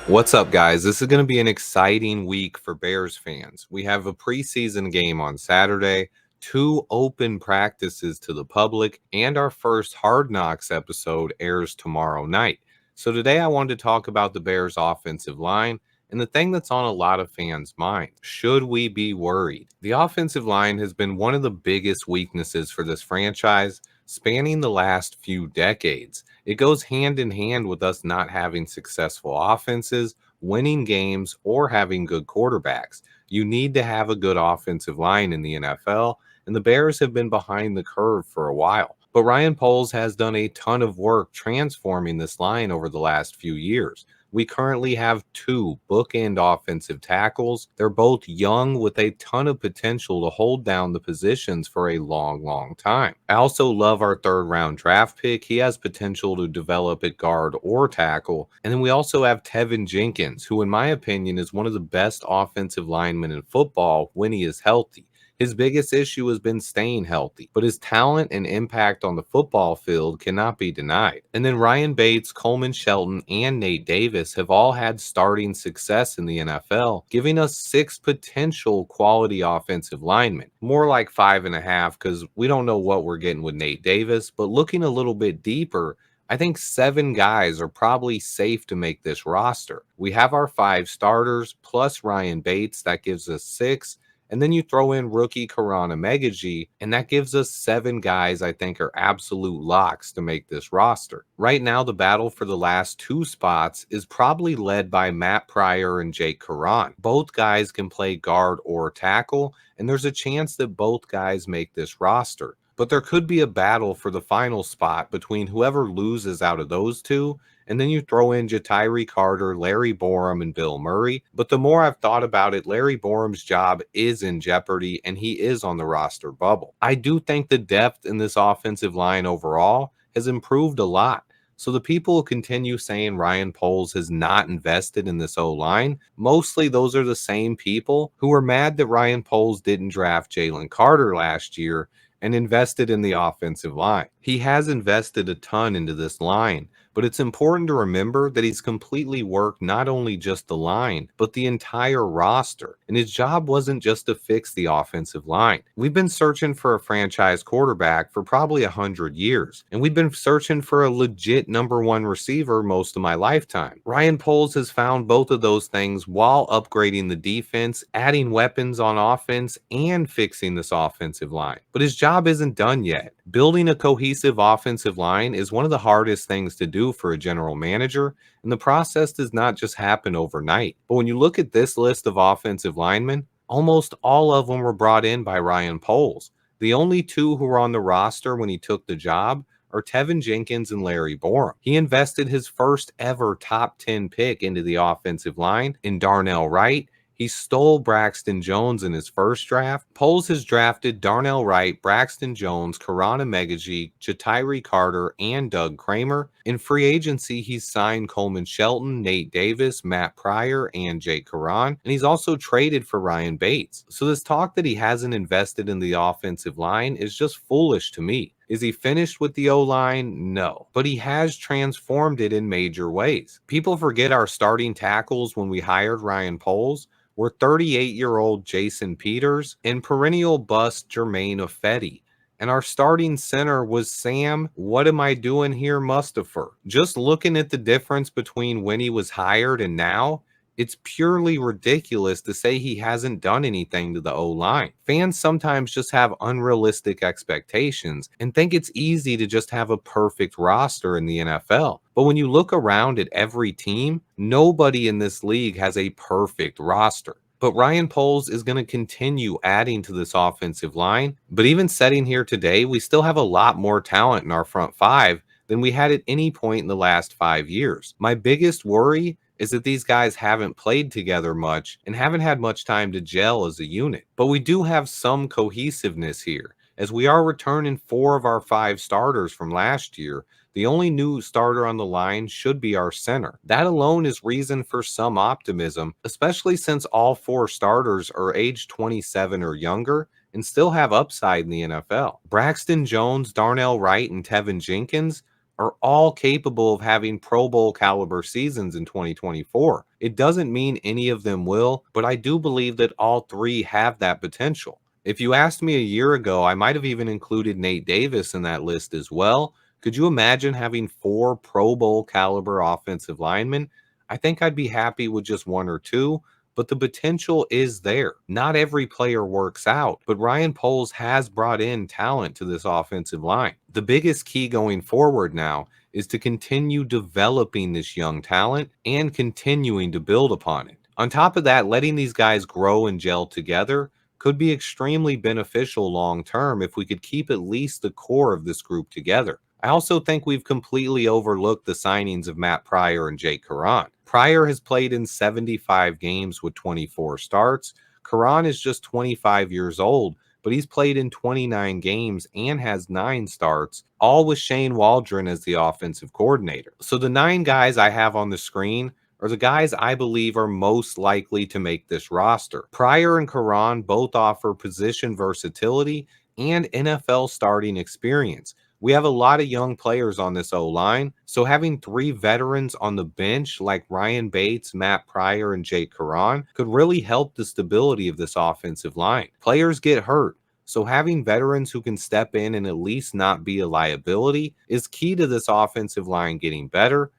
What's up, guys? This is going to be an exciting week for Bears fans. We have a preseason game on Saturday, two open practices to the public, and our first Hard Knocks episode airs tomorrow night. So, today I wanted to talk about the Bears' offensive line and the thing that's on a lot of fans' minds. Should we be worried? The offensive line has been one of the biggest weaknesses for this franchise, spanning the last few decades. It goes hand in hand with us not having successful offenses, winning games, or having good quarterbacks. You need to have a good offensive line in the NFL, and the Bears have been behind the curve for a while. But Ryan Poles has done a ton of work transforming this line over the last few years. We currently have two bookend offensive tackles. They're both young with a ton of potential to hold down the positions for a long time. I also love our third round draft pick. He has potential to develop at guard or tackle. And then we also have Tevin Jenkins, who, in my opinion, is one of the best offensive linemen in football when he is healthy. His biggest issue has been staying healthy, but his talent and impact on the football field cannot be denied. And then Ryan Bates, Coleman Shelton, and Nate Davis have all had starting success in the NFL, giving us six potential quality offensive linemen. More like five and a half, because we don't know what we're getting with Nate Davis, but looking a little bit deeper, I think seven guys are probably safe to make this roster. We have our five starters plus Ryan Bates, that gives us six. And then you throw in rookie Karana Megaji, and that gives us seven guys I think are absolute locks to make this roster. Right now, the battle for the last two spots is probably led by Matt Pryor and Jake Karan. Both guys can play guard or tackle, and there's a chance that both guys make this roster. But there could be a battle for the final spot between whoever loses out of those two, and then you throw in Jatiri Carter, Larry Borum, and Bill Murray. But the more I've thought about it, Larry Borum's job is in jeopardy, and he is on the roster bubble. I do think the depth in this offensive line overall has improved a lot. So the people who continue saying Ryan Poles has not invested in this O-line, mostly those are the same people who were mad that Ryan Poles didn't draft Jalen Carter last year and invested in the offensive line. He has invested a ton into this line, but it's important to remember that he's completely worked not only just the line, but the entire roster. And his job wasn't just to fix the offensive line. We've been searching for a franchise quarterback for probably 100 years, and we've been searching for a legit number one receiver most of my lifetime. Ryan Poles has found both of those things while upgrading the defense, adding weapons on offense, and fixing this offensive line. But his job isn't done yet. Building a cohesive offensive line is one of the hardest things to do for a general manager, and the process does not just happen overnight. But when you look at this list of offensive linemen, almost all of them were brought in by Ryan Poles. The only two who were on the roster when he took the job are Tevin Jenkins and Larry Borum. He invested his first ever top 10 pick into the offensive line in Darnell Wright. He stole Braxton Jones in his first draft. Poles has drafted Darnell Wright, Braxton Jones, Karana Megaji, Jatiri Carter, and Doug Kramer. In free agency, he's signed Coleman Shelton, Nate Davis, Matt Pryor, and Jake Karan. And he's also traded for Ryan Bates. So this talk that he hasn't invested in the offensive line is just foolish to me. Is he finished with the O-line? No. But he has transformed it in major ways. People forget our starting tackles when we hired Ryan Poles were 38-year-old Jason Peters and perennial bust Jermaine Ifedi. And our starting center was Sam, what am I doing here, Mustipher. Just looking at the difference between when he was hired and now, it's purely ridiculous to say he hasn't done anything to the O-line. Fans sometimes just have unrealistic expectations and think it's easy to just have a perfect roster in the NFL. But when you look around at every team, nobody in this league has a perfect roster. But Ryan Poles is going to continue adding to this offensive line. But even sitting here today, we still have a lot more talent in our front five than we had at any point in the last 5 years. My biggest worry is that these guys haven't played together much and haven't had much time to gel as a unit. But we do have some cohesiveness here, as we are returning 4 of our 5 starters from last year. The only new starter on the line should be our center. That alone is reason for some optimism, especially since all 4 starters are age 27 or younger and still have upside in the NFL. Braxton Jones, Darnell Wright, and Tevin Jenkins, are all capable of having Pro Bowl caliber seasons in 2024. It doesn't mean any of them will, but I do believe that all three have that potential. If you asked me a year ago, I might have even included Nate Davis in that list as well. Could you imagine having four Pro Bowl caliber offensive linemen? I think I'd be happy with just one or two, but the potential is there. Not every player works out, but Ryan Poles has brought in talent to this offensive line. The biggest key going forward now is to continue developing this young talent and continuing to build upon it. On top of that, letting these guys grow and gel together could be extremely beneficial long term if we could keep at least the core of this group together. I also think we've completely overlooked the signings of Matt Pryor and Jake Curran. Pryor has played in 75 games with 24 starts. Curran is just 25 years old, but he's played in 29 games and has 9 starts, all with Shane Waldron as the offensive coordinator. So the 9 guys I have on the screen are the guys I believe are most likely to make this roster. Pryor and Curran both offer position versatility and NFL starting experience. We have a lot of young players on this O line, so having 3 veterans on the bench like Ryan Bates, Matt Pryor, and Jake Curran could really help the stability of this offensive line. Players get hurt, so having veterans who can step in and at least not be a liability is key to this offensive line getting better.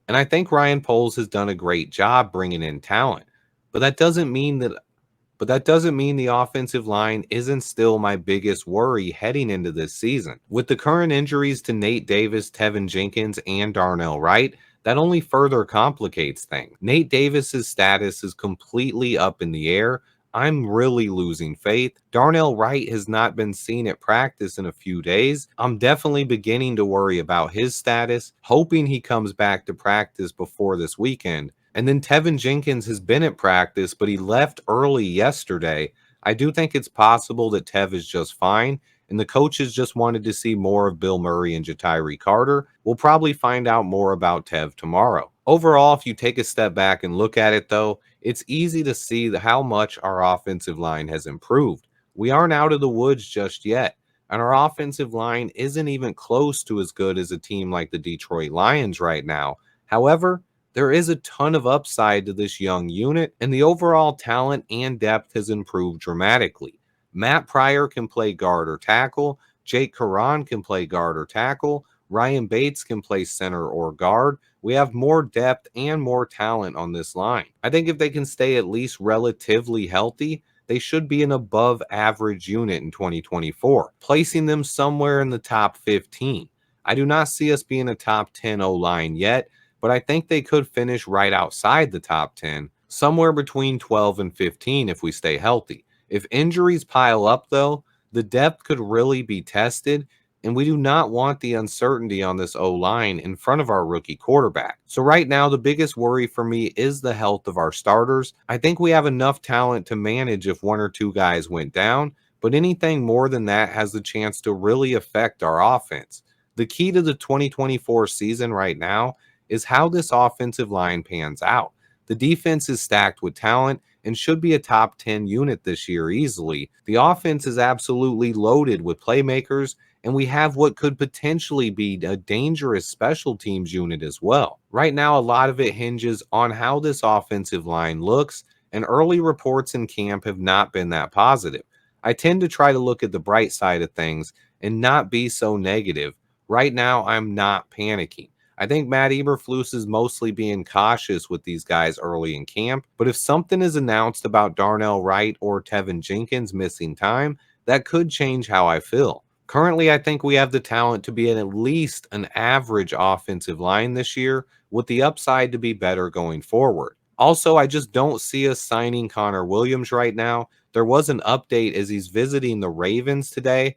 And I think Ryan Poles has done a great job bringing in talent, but that doesn't mean the offensive line isn't still my biggest worry heading into this season. With the current injuries to Nate Davis, Tevin Jenkins, and Darnell Wright, that only further complicates things. Nate Davis's status is completely up in the air. I'm really losing faith. Darnell Wright has not been seen at practice in a few days. I'm definitely beginning to worry about his status, hoping he comes back to practice before this weekend. And then Tevin Jenkins has been at practice, but he left early yesterday. I do think it's possible that Tev is just fine, and the coaches just wanted to see more of Bill Murray and Jatiri Carter. We'll probably find out more about Tev tomorrow. Overall, if you take a step back and look at it, though, it's easy to see how much our offensive line has improved. We aren't out of the woods just yet, and our offensive line isn't even close to as good as a team like the Detroit Lions right now. However, there is a ton of upside to this young unit, and the overall talent and depth has improved dramatically. Matt Pryor can play guard or tackle, Jake Curran can play guard or tackle, Ryan Bates can play center or guard. We have more depth and more talent on this line. I think if they can stay at least relatively healthy, they should be an above average unit in 2024, placing them somewhere in the top 15. I do not see us being a top 10 O line yet, but I think they could finish right outside the top 10, somewhere between 12 and 15 if we stay healthy. If injuries pile up, though, the depth could really be tested, and we do not want the uncertainty on this O line in front of our rookie quarterback. So, right now, the biggest worry for me is the health of our starters. I think we have enough talent to manage if one or two guys went down, but anything more than that has the chance to really affect our offense. The key to the 2024 season right now is how this offensive line pans out. The defense is stacked with talent and should be a top 10 unit this year easily. The offense is absolutely loaded with playmakers, and we have what could potentially be a dangerous special teams unit as well. Right now, a lot of it hinges on how this offensive line looks, and early reports in camp have not been that positive. I tend to try to look at the bright side of things and not be so negative. Right now, I'm not panicking. I think Matt Eberflus is mostly being cautious with these guys early in camp, but if something is announced about Darnell Wright or Tevin Jenkins missing time, that could change how I feel. Currently, I think we have the talent to be at least an average offensive line this year, with the upside to be better going forward. Also, I just don't see us signing Connor Williams right now. There was an update as he's visiting the Ravens today,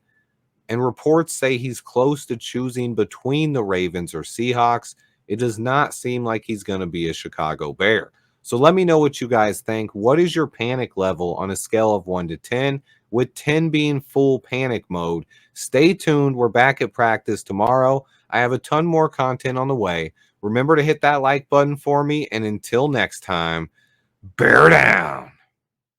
and reports say he's close to choosing between the Ravens or Seahawks. It does not seem like he's going to be a Chicago Bear. So let me know what you guys think. What is your panic level on a scale of 1 to 10, with 10 being full panic mode? Stay tuned. We're back at practice tomorrow. I have a ton more content on the way. Remember to hit that like button for me, and until next time, bear down.